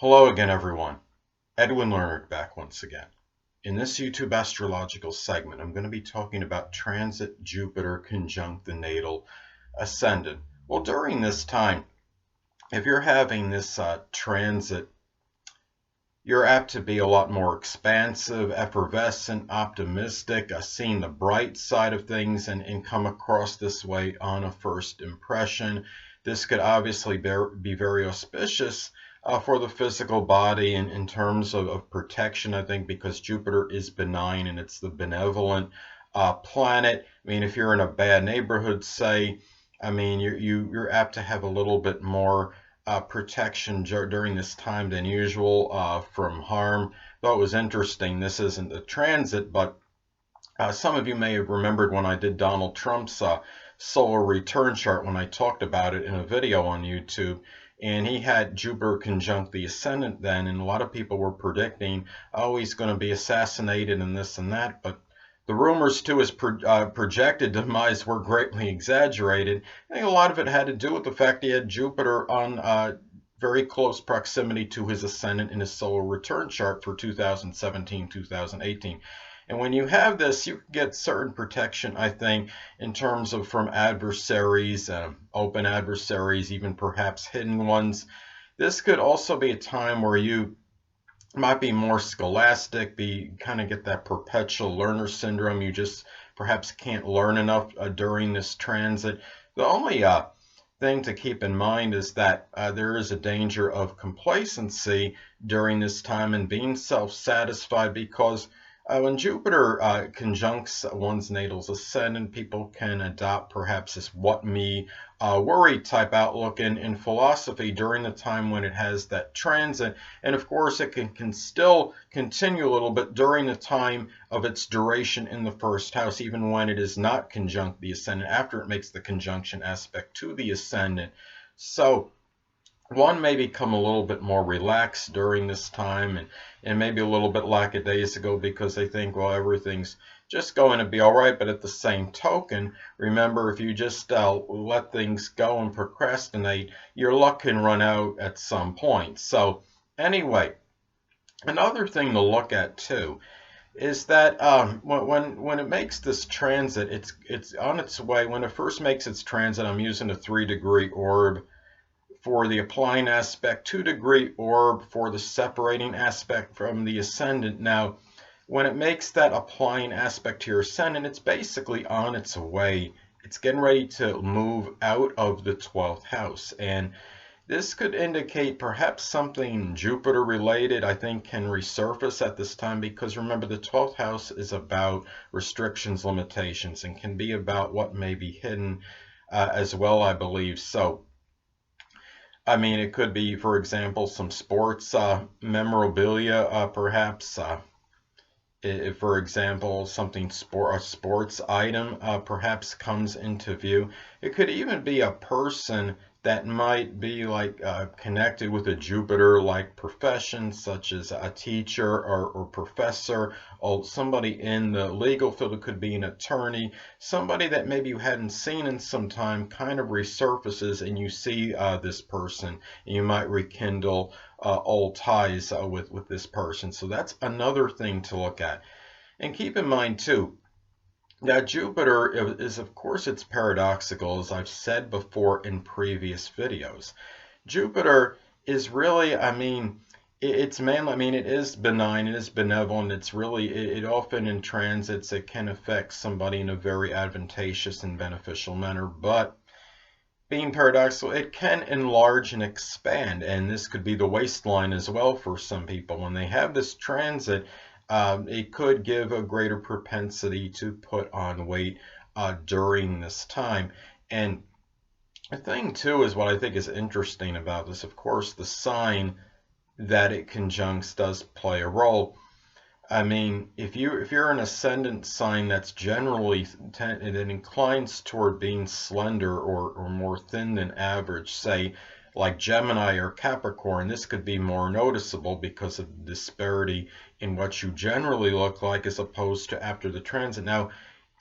Hello again, everyone. Edwin Learnard back once again. In this YouTube astrological segment, I'm going to be talking about transit Jupiter conjunct the natal ascendant. Well, during this time, if you're having this transit, you're apt to be a lot more expansive, effervescent, optimistic, seeing the bright side of things and come across this way on a first impression. This could obviously be very auspicious for the physical body in terms of protection, I think, because Jupiter is benign and it's the benevolent planet. I mean, if you're in a bad neighborhood, say, I mean, you're apt to have a little bit more protection during this time than usual from harm. Though it was interesting, this isn't a transit, but some of you may have remembered when I did Donald Trump's solar return chart when I talked about it in a video on YouTube. And he had Jupiter conjunct the ascendant then, and a lot of people were predicting, oh, he's going to be assassinated and this and that. But the rumors to his projected demise were greatly exaggerated. I think a lot of it had to do with the fact he had Jupiter on very close proximity to his ascendant in his solar return chart for 2017, 2018. And when you have this, you get certain protection, I think, in terms of from adversaries, open adversaries, even perhaps hidden ones. This could also be a time where you might be more scholastic, kind of get that perpetual learner syndrome. You just perhaps can't learn enough during this transit. The only thing to keep in mind is that there is a danger of complacency during this time and being self-satisfied, because when Jupiter conjuncts one's natal ascendant, people can adopt perhaps this what me worry type outlook in philosophy during the time when it has that transit. And of course, it can still continue a little bit during the time of its duration in the first house, even when it is not conjunct the ascendant, after it makes the conjunction aspect to the ascendant. So one may become a little bit more relaxed during this time and maybe a little bit lackadaisical because they think, well, everything's just going to be all right. But at the same token, remember, if you just let things go and procrastinate, your luck can run out at some point. So anyway, another thing to look at too is that when it makes this transit, it's on its way. When it first makes its transit, I'm using a 3-degree orb for the applying aspect, 2-degree orb for the separating aspect from the ascendant. Now, when it makes that applying aspect to your ascendant, it's basically on its way. It's getting ready to move out of the 12th house. And this could indicate perhaps something Jupiter related, I think, can resurface at this time, because remember, the 12th house is about restrictions, limitations, and can be about what may be hidden as well, I believe. So I mean, it could be, for example, some sports memorabilia, perhaps. If, for example, a sports item perhaps comes into view. It could even be a person that might be like connected with a Jupiter-like profession, such as a teacher or professor, or somebody in the legal field. It could be an attorney, somebody that maybe you hadn't seen in some time kind of resurfaces, and you see this person, and you might rekindle old ties with this person. So that's another thing to look at. And keep in mind too, that Jupiter is, of course, it's paradoxical, as I've said before in previous videos. Jupiter is really, I mean, it's mainly, I mean, it is benign, it is benevolent, it's really, it often in transits, it can affect somebody in a very advantageous and beneficial manner, but being paradoxical, it can enlarge and expand, and this could be the waistline as well for some people. When they have this transit, it could give a greater propensity to put on weight during this time. And the thing too is what I think is interesting about this, of course, the sign that it conjuncts does play a role. I mean, if you're an ascendant sign that's generally it inclines toward being slender or more thin than average, say like Gemini or Capricorn, this could be more noticeable because of the disparity in what you generally look like as opposed to after the transit. Now,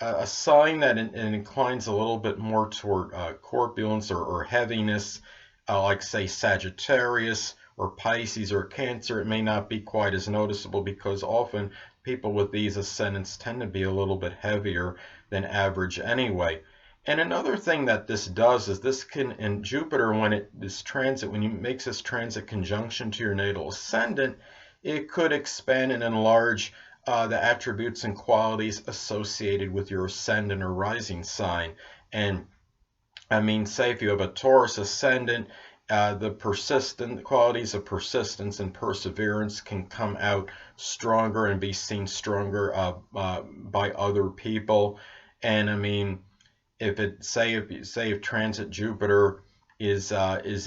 a sign that inclines a little bit more toward corpulence or heaviness, like say Sagittarius or Pisces or Cancer, it may not be quite as noticeable because often people with these ascendants tend to be a little bit heavier than average anyway. And another thing that this does is this can, in Jupiter, when when it makes this transit conjunction to your natal ascendant, it could expand and enlarge the attributes and qualities associated with your ascendant or rising sign. And I mean, say if you have a Taurus ascendant, the qualities of persistence and perseverance can come out stronger and be seen stronger by other people. And I mean, if transit Jupiter is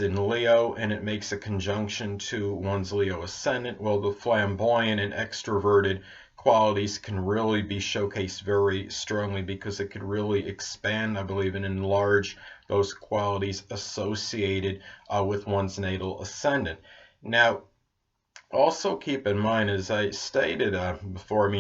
in Leo and it makes a conjunction to one's Leo ascendant, well, the flamboyant and extroverted qualities can really be showcased very strongly because it could really expand, I believe, and enlarge those qualities associated with one's natal ascendant. Now, also keep in mind, as I stated before,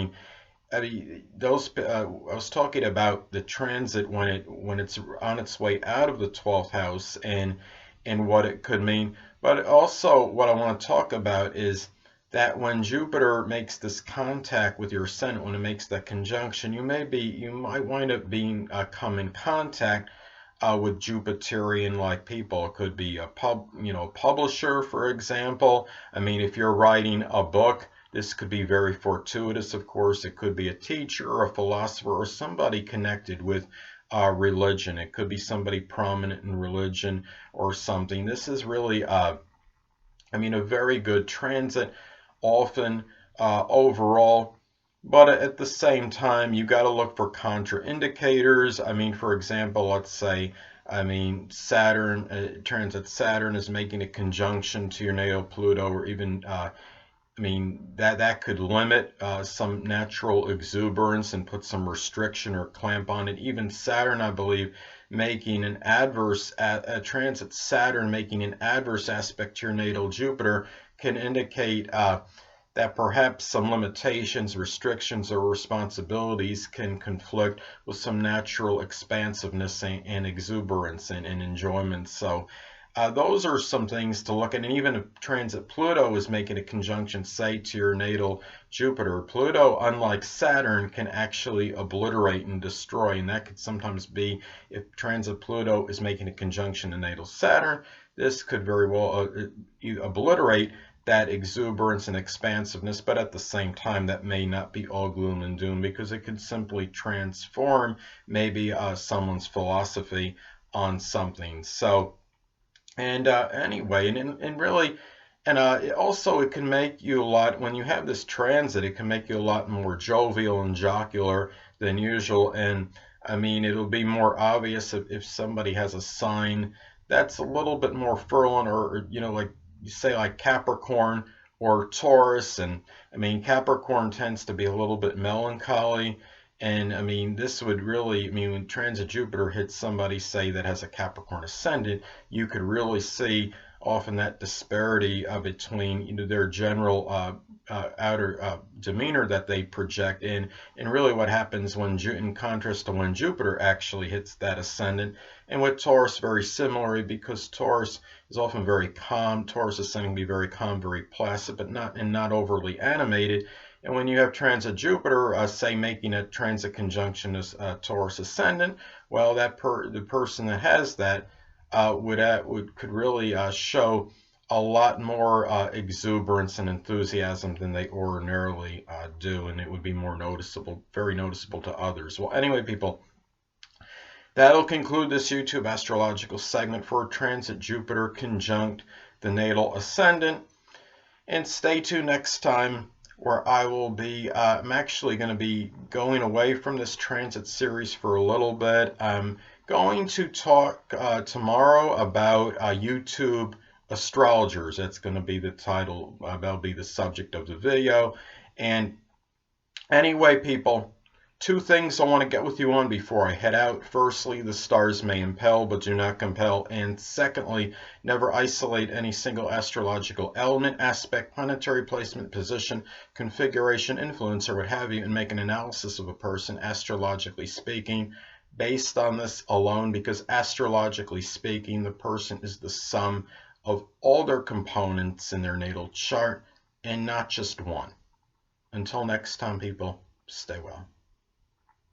I was talking about the transit when it's on its way out of the 12th house and what it could mean. But also what I want to talk about is that when Jupiter makes this contact with your ascendant, when it makes that conjunction, you might wind up being come in contact with Jupiterian-like people. It could be a publisher, for example. I mean, if you're writing a book, this could be very fortuitous, of course. It could be a teacher or a philosopher or somebody connected with religion. It could be somebody prominent in religion or something. This is really, a very good transit, often overall. But at the same time, you got to look for contraindicators. I mean, for example, let's say, transit Saturn is making a conjunction to your natal Pluto, or even that could limit some natural exuberance and put some restriction or clamp on it. Even Saturn, I believe, making an adverse transit Saturn making an adverse aspect to your natal Jupiter can indicate that perhaps some limitations, restrictions, or responsibilities can conflict with some natural expansiveness and exuberance and enjoyment. So those are some things to look at. And even if transit Pluto is making a conjunction, say, to your natal Jupiter, Pluto, unlike Saturn, can actually obliterate and destroy. And that could sometimes be, if transit Pluto is making a conjunction to natal Saturn, this could very well obliterate that exuberance and expansiveness, but at the same time, that may not be all gloom and doom because it could simply transform maybe someone's philosophy on something. So, anyway, and really, and also it can make you a lot, when you have this transit, it can make you a lot more jovial and jocular than usual. And it'll be more obvious if somebody has a sign that's a little bit more furlong, or like you say, like Capricorn or Taurus. And Capricorn tends to be a little bit melancholy. And this would really, when transit Jupiter hits somebody, say, that has a Capricorn ascendant, you could really see often that disparity between their general outer demeanor that they project in, and really what happens in contrast to when Jupiter actually hits that ascendant. And with Taurus, very similarly, because Taurus is often very calm. Taurus ascendant can be very calm, very placid, but not overly animated. And when you have transit Jupiter, say, making a transit conjunction to Taurus ascendant, well, the person that has that could really show a lot more exuberance and enthusiasm than they ordinarily do, and it would be more noticeable, very noticeable to others. Well, anyway, people, that'll conclude this YouTube astrological segment for transit Jupiter conjunct the natal ascendant. And stay tuned next time, where I will be, I'm actually going to be going away from this transit series for a little bit. I'm going to talk tomorrow about YouTube astrologers. That's going to be the title. That'll be the subject of the video. And anyway, people, two things I want to get with you on before I head out. Firstly, the stars may impel, but do not compel. And secondly, never isolate any single astrological element, aspect, planetary placement, position, configuration, influence, or what have you, and make an analysis of a person, astrologically speaking, based on this alone, because astrologically speaking, the person is the sum of all their components in their natal chart and not just one. Until next time, people, stay well.